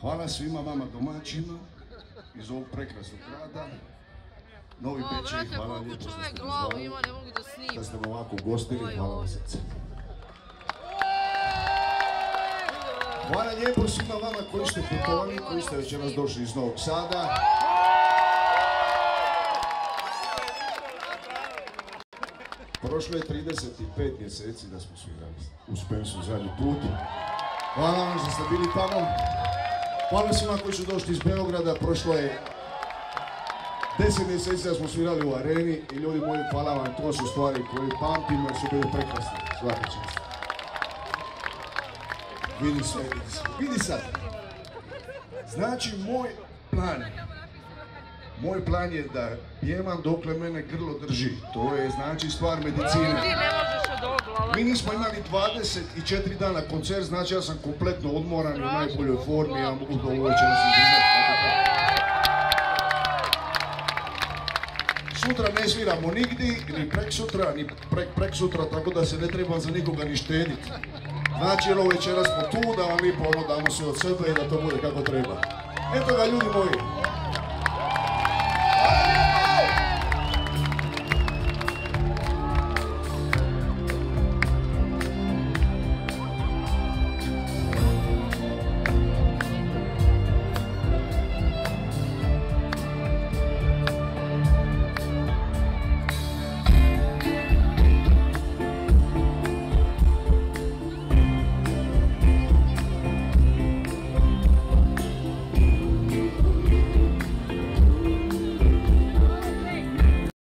Hvala svima vama domaćima iz ovog prekrasnog grada. Novi Bečej, hvala lijepo što ste mi zvali, da ste me ovako ugostili, hvala vam srce. Hvala lijepo svima vama koji ste putovali, koji ste večeras došli iz Novog Sada. Prošlo je 35 mjeseci da smo svirali u Spensu zadnji put. Hvala vam što ste bili tamo. Hvala svima koji su došli iz Beograda. Prošlo je 10 mjeseci da smo svirali u areni i ljudi moji, hvala vam, to su stvari koje pamtimo jer su bili prekrasni. Svaka čast. Vidi sve, vidi sad. Znači, moj plan je da pjevam dokle mene grlo drži. To je znači stvar medicine. Mi nismo imali 24 dana koncert, znači ja sam kompletno odmoran i u najboljoj formi, ja mogu do ovo večera se držati. Sutra ne sviramo nigdje, ni prek sutra, ni prek sutra, tako da se ne trebam za nikoga ni štediti. Znači, ovo večera smo tu da vam lijepo damo sve od sebe i da to bude kako treba. Eto ga, ljudi moji.